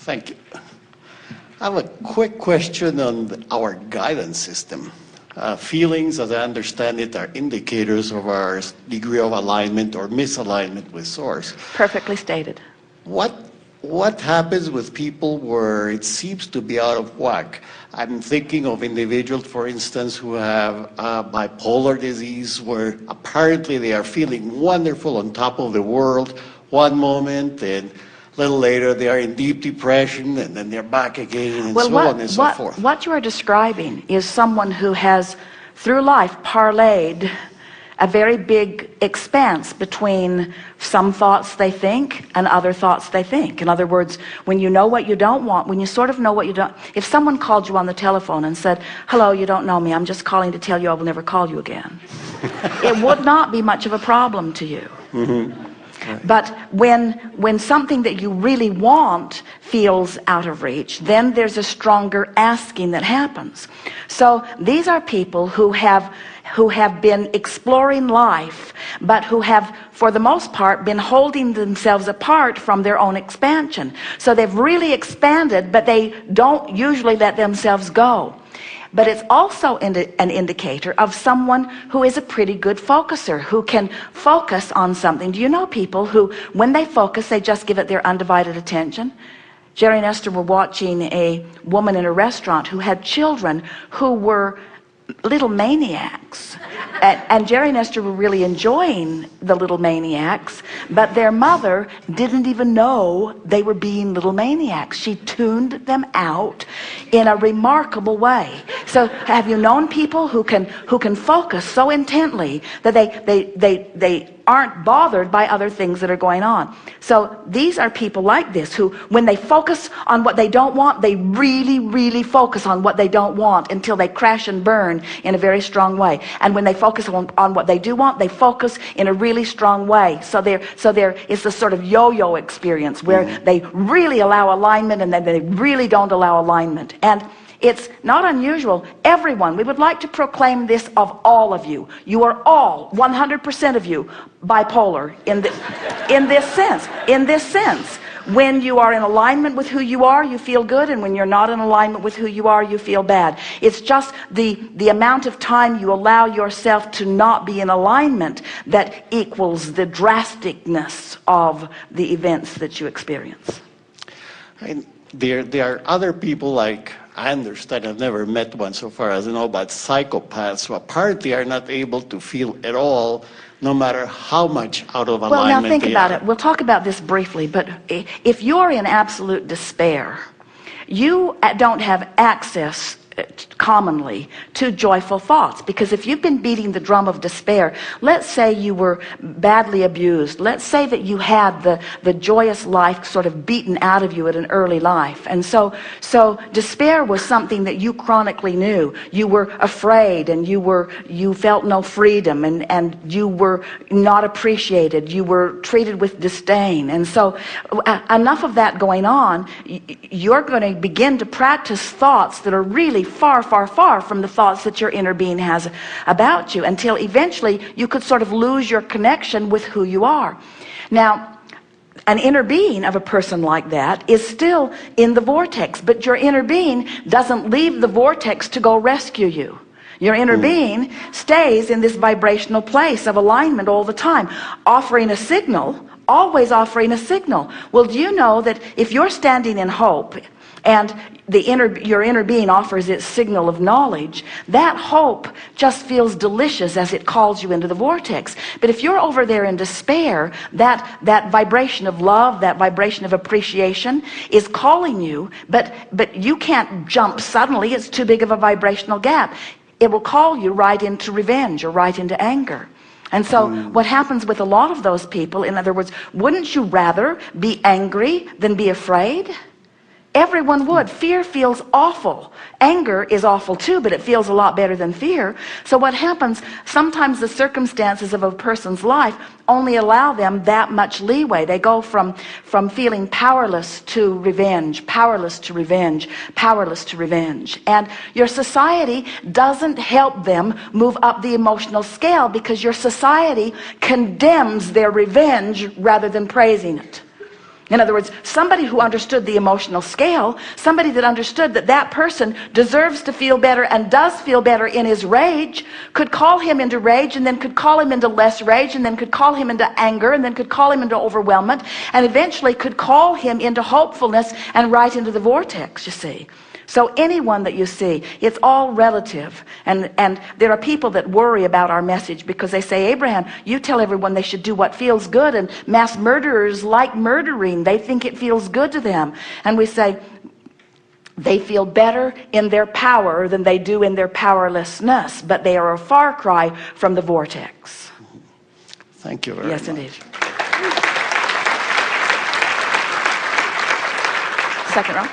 Thank you. I have a quick question on our guidance system. Feelings, as I understand it, are indicators of our degree of alignment or misalignment with source. Perfectly stated. What happens with people where it seems to be out of whack? I'm thinking of individuals, for instance, who have bipolar disease, where apparently they are feeling wonderful, on top of the world one moment, and a little later they are in deep depression, and then they're back again, and so on and so forth. What you are describing is someone who has, through life, parlayed a very big expanse between some thoughts they think and other thoughts they think. In other words, when you know what you don't want, when you sort of know what you don't, if someone called you on the telephone and said, hello, you don't know me, I'm just calling to tell you I will never call you again, it would not be much of a problem to you. Mm-hmm. Right. But when something that you really want feels out of reach, then there's a stronger asking that happens. So these are people who have been exploring life, but who have, for the most part, been holding themselves apart from their own expansion. So they've really expanded, but they don't usually let themselves go. But it's also an indicator of someone who is a pretty good focuser, who can focus on something. Do you know people who, when they focus, they just give it their undivided attention? Jerry and Esther were watching a woman in a restaurant who had children who were little maniacs. And Jerry and Esther were really enjoying the little maniacs, but their mother didn't even know they were being little maniacs. She tuned them out in a remarkable way. So have you known people who can focus so intently that they aren't bothered by other things that are going on? So these are people like this who, when they focus on what they don't want, they really focus on what they don't want until they crash and burn in a very strong way. And when they focus on what they do want, they focus in a really strong way. So there is this sort of yo-yo experience where they really allow alignment and then they really don't allow alignment. And it's not unusual. Everyone, we would like to proclaim this of all of you. You are all, 100% of you, bipolar in this sense. In this sense, when you are in alignment with who you are, you feel good, and when you're not in alignment with who you are, you feel bad. It's just the amount of time you allow yourself to not be in alignment that equals the drasticness of the events that you experience. And there are other people, like, I understand, I've never met one so far as I know, but psychopaths who apparently are not able to feel at all, no matter how much out of alignment they are. Well, now think about it. We'll talk about this briefly, but if you're in absolute despair, you don't have access commonly to joyful thoughts, because if you've been beating the drum of despair, let's say you were badly abused, let's say that you had the joyous life sort of beaten out of you at an early life, and so despair was something that you chronically knew. You were afraid, and you felt no freedom, and you were not appreciated, you were treated with disdain, and so enough of that going on, you're going to begin to practice thoughts that are really far from the thoughts that your inner being has about you, until eventually you could sort of lose your connection with who you are. Now, an inner being of a person like that is still in the vortex, but your inner being doesn't leave the vortex to go rescue you. Your inner being stays in this vibrational place of alignment all the time, offering a signal, always offering a signal. Well, do you know that if you're standing in hope, and your inner being offers its signal of knowledge, that hope just feels delicious as it calls you into the vortex. But if you're over there in despair, that vibration of love, that vibration of appreciation is calling you, but you can't jump suddenly. It's too big of a vibrational gap. It will call you right into revenge or right into anger. And so what happens with a lot of those people, in other words, wouldn't you rather be angry than be afraid? Everyone would. Fear feels awful. Anger is awful too, but it feels a lot better than fear. So what happens, sometimes the circumstances of a person's life only allow them that much leeway. They go from feeling powerless to revenge, powerless to revenge, powerless to revenge. And your society doesn't help them move up the emotional scale, because your society condemns their revenge rather than praising it. In other words, somebody who understood the emotional scale, somebody that understood that that person deserves to feel better and does feel better in his rage, could call him into rage, and then could call him into less rage, and then could call him into anger, and then could call him into overwhelmment, and eventually could call him into hopefulness and right into the vortex, you see. So anyone that you see, it's all relative. And there are people that worry about our message because they say, Abraham, you tell everyone they should do what feels good, and mass murderers like murdering. They think it feels good to them. And we say, they feel better in their power than they do in their powerlessness, but they are a far cry from the vortex. Thank you very much. Yes, indeed. Second row.